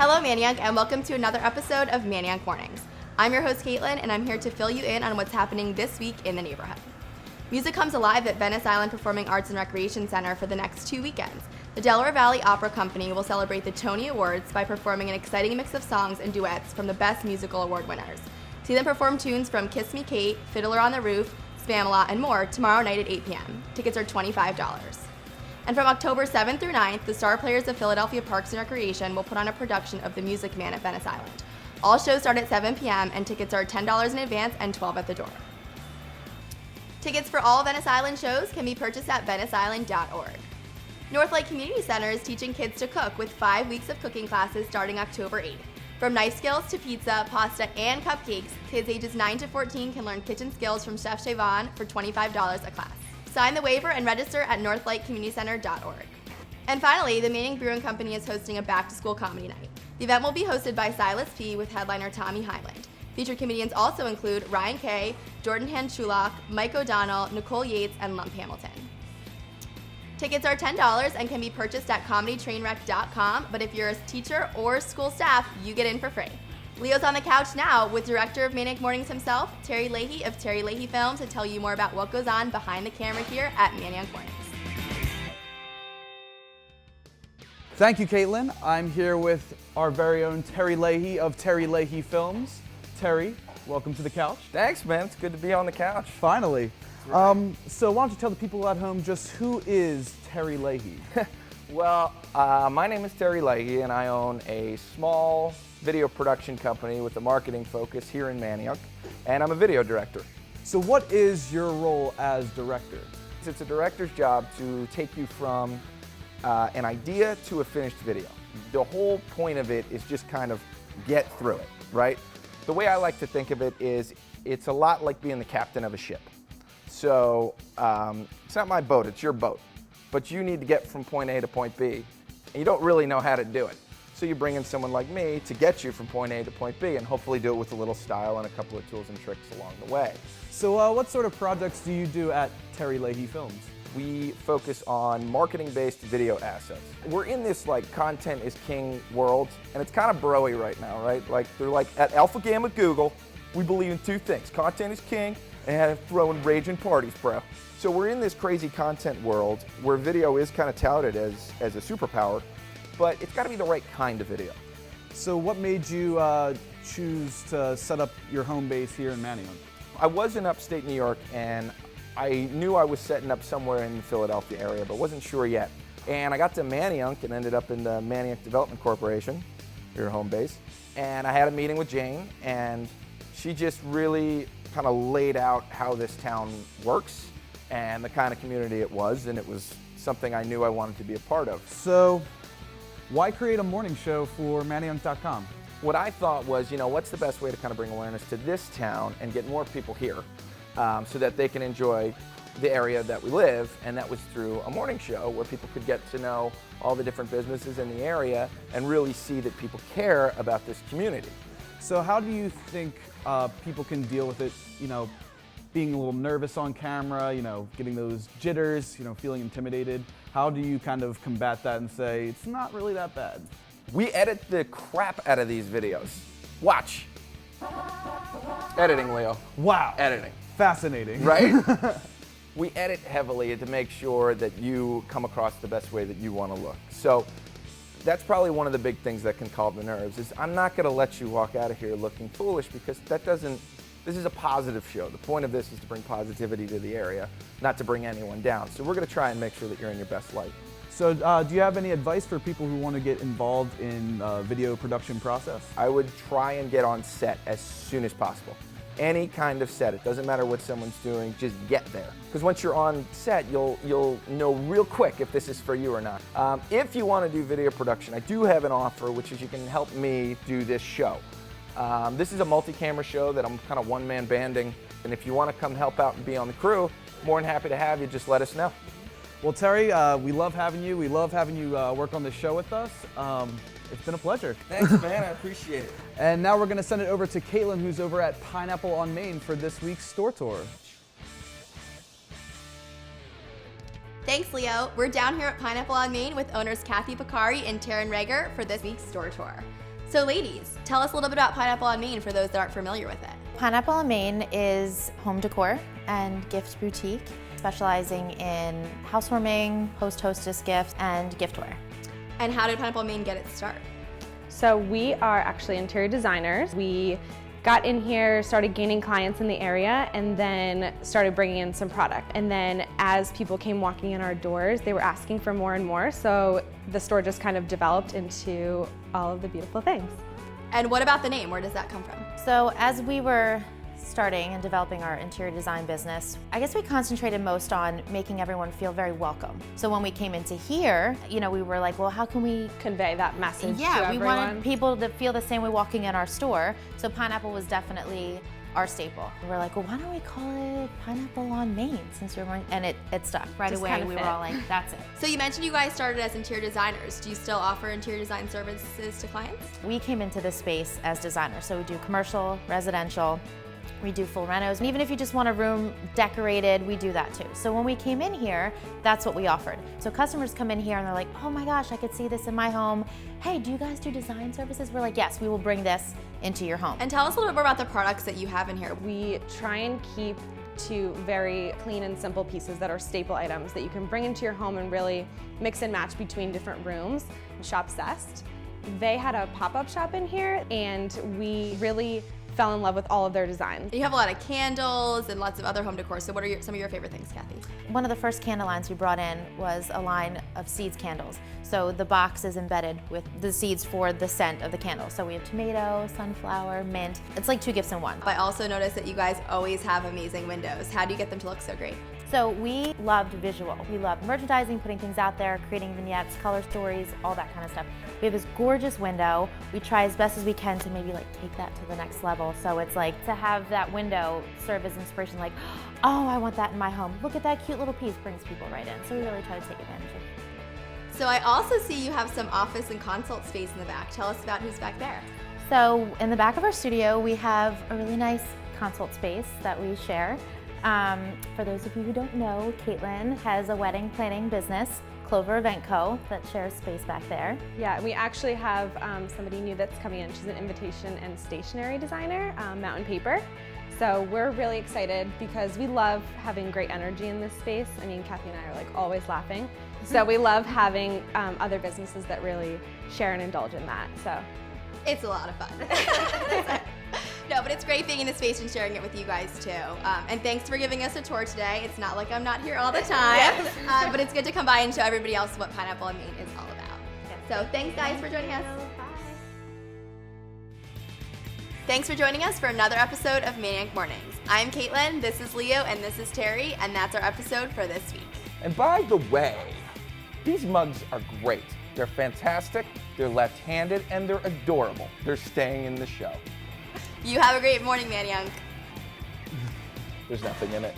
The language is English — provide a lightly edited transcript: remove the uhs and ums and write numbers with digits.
Hello, Manayunk, and welcome to another episode of Manayunk Mornings. I'm your host, Caitlin, and I'm here to fill you in on what's happening this week in the neighborhood. Music comes alive at Venice Island Performing Arts and Recreation Center for the next 2 weekends. The Delaware Valley Opera Company will celebrate the Tony Awards by performing an exciting mix of songs and duets from the Best Musical Award winners. See them perform tunes from Kiss Me Kate, Fiddler on the Roof, Spamalot, and more tomorrow night at 8 p.m. Tickets are $25. And from October 7th through 9th, the Star Players of Philadelphia Parks and Recreation will put on a production of The Music Man at Venice Island. All shows start at 7 p.m. and tickets are $10 in advance and $12 at the door. Tickets for all Venice Island shows can be purchased at veniceisland.org. North Lake Community Center is teaching kids to cook with 5 weeks of cooking classes starting October 8th. From knife skills to pizza, pasta, and cupcakes, kids ages 9 to 14 can learn kitchen skills from Chef Siobhan for $25 a class. Sign the waiver and register at northlatecommunitycenter.org. And finally, the Manayunk Brewing Company is hosting a back-to-school comedy night. The event will be hosted by Silas P. with headliner Tommy Hyland. Featured comedians also include Ryan Kay, Jordan Hand-Schulock, Mike O'Donnell, Nicole Yates, and Lump Hamilton. Tickets are $10 and can be purchased at comedytrainwreck.com, but if you're a teacher or school staff, you get in for free. Leo's on the couch now with director of Manayunk Mornings himself, Terry Leahy of Terry Leahy Films, to tell you more about what goes on behind the camera here at Manayunk Mornings. Thank you, Caitlin. I'm here with our very own Terry Leahy of Terry Leahy Films. Terry, welcome to the couch. Thanks, man. It's good to be on the couch. Finally. Right. So why don't you tell the people at home just who is Terry Leahy? Well, my name is Terry Leahy, and I own a small video production company with a marketing focus here in Manayunk, and I'm a video director. So what is your role as director? It's a director's job to take you from an idea to a finished video. The whole point of it is just kind of get through it, right? The way I like to think of it is it's a lot like being the captain of a ship. So it's not my boat, it's your boat. But you need to get from point A to point B, and you don't really know how to do it. So you bring in someone like me to get you from point A to point B and hopefully do it with a little style and a couple of tools and tricks along the way. So what sort of projects do you do at Terry Leahy Films? We focus on marketing-based video assets. We're in this like content is king world, and it's kind of bro-y right now, right? Like they're like at Alpha Gamma Google, we believe in two things: content is king and throwing raging parties, bro. So we're in this crazy content world where video is kind of touted as a superpower, but it's got to be the right kind of video. So what made you choose to set up your home base here in Manayunk? I was in upstate New York, and I knew I was setting up somewhere in the Philadelphia area, but wasn't sure yet. And I got to Manayunk and ended up in the Manayunk Development Corporation, your home base. And I had a meeting with Jane, and she just really kind of laid out how this town works and the kind of community it was, and it was something I knew I wanted to be a part of. So why create a morning show for Manayunk.com? What I thought was, you know, what's the best way to kind of bring awareness to this town and get more people here so that they can enjoy the area that we live, and that was through a morning show where people could get to know all the different businesses in the area and really see that people care about this community. So how do you think people can deal with it, you know, being a little nervous on camera, you know, getting those jitters, you know, feeling intimidated? How do you kind of combat that and say, it's not really that bad? We edit the crap out of these videos. Watch. Editing, Leo. Wow. Editing. Fascinating. Right? We edit heavily to make sure that you come across the best way that you want to look. So that's probably one of the big things that can calm the nerves is I'm not going to let you walk out of here looking foolish, because that doesn't, this is a positive show. The point of this is to bring positivity to the area, not to bring anyone down. So we're going to try and make sure that you're in your best light. So do you have any advice for people who want to get involved in video production process? I would try and get on set as soon as possible. Any kind of set, it doesn't matter what someone's doing, just get there. Because once you're on set, you'll know real quick if this is for you or not. If you want to do video production, I do have an offer, which is you can help me do this show. This is a multi-camera show that I'm kind of one-man banding, and if you want to come help out and be on the crew, more than happy to have you, just let us know. Well, Terry, we love having you. We love having you work on this show with us. It's been a pleasure. Thanks, man. I appreciate it. And now we're going to send it over to Caitlin, who's over at Pineapple on Main for this week's store tour. Thanks, Leo. We're down here at Pineapple on Main with owners Kathy Picari and Taryn for this week's store tour. So ladies, tell us a little bit about Pineapple on Main for those that aren't familiar with it. Pineapple on Main is home decor and gift boutique, specializing in housewarming, host-hostess gifts, and giftware. And how did Pineapple on Main get its start? So we are actually interior designers. We got in here, started gaining clients in the area, and then started bringing in some product. And then as people came walking in our doors, they were asking for more and more. So the store just kind of developed into all of the beautiful things. And what about the name? Where does that come from? So as we were starting and developing our interior design business, I guess we concentrated most on making everyone feel very welcome. So when we came into here, we were like, well, how can we Convey that message to we everyone. wanted people to feel the same way walking in our store. So pineapple was definitely our staple. We're like, well, why don't we call it Pineapple on Main, since we're going, and it stuck right Just away. kind of We fit. were all like, that's it. So you mentioned you guys started as interior designers. Do you still offer interior design services to clients? We came into this space as designers, so we do commercial, residential, we do full renos, and even if you just want a room decorated, we do that too. So when we came in here, that's what we offered. So customers come in here and they're like, oh my gosh, I could see this in my home. Hey, do you guys do design services? We're like, yes, we will bring this into your home. And tell us a little bit more about the products that you have in here. We try and keep to very clean and simple pieces that are staple items that you can bring into your home and really mix and match between different rooms. Shop Zest. They had a pop-up shop in here, and we really fell in love with all of their designs. You have a lot of candles and lots of other home decor. So what are some of your favorite things, Kathy? One of the first candle lines we brought in was a line of seeds candles. So the box is embedded with the seeds for the scent of the candle. So we have tomato, sunflower, mint. It's like 2 gifts in one. I also noticed that you guys always have amazing windows. How do you get them to look so great? So we loved visual. We loved merchandising, putting things out there, creating vignettes, color stories, all that kind of stuff. We have this gorgeous window. We try as best as we can to maybe take that to the next level. So it's like to have that window serve as inspiration, like, oh, I want that in my home. Look at that cute little piece, brings people right in. So we really try to take advantage of it. So I also see you have some office and consult space in the back. Tell us about who's back there. So in the back of our studio, we have a really nice consult space that we share. For those of you who don't know, Caitlin has a wedding planning business, Clover Event Co., that shares space back there. Yeah, we actually have somebody new that's coming in. She's an invitation and stationery designer, Mountain Paper. So we're really excited because we love having great energy in this space. I mean, Kathy and I are always laughing. So we love having other businesses that really share and indulge in that. So It's a lot of fun. No, but it's great being in the space and sharing it with you guys too. And thanks for giving us a tour today. It's not like I'm not here all the time, but it's good to come by and show everybody else what Pineapple on Main is all about. So thanks guys for joining us. Thanks for joining us for another episode of Manayunk Mornings. I'm Caitlin, this is Leo, and this is Terry, and that's our episode for this week. And by the way, these mugs are great. They're fantastic, they're left-handed, and they're adorable. They're staying in the show. You have a great morning, Manayunk. There's nothing in it.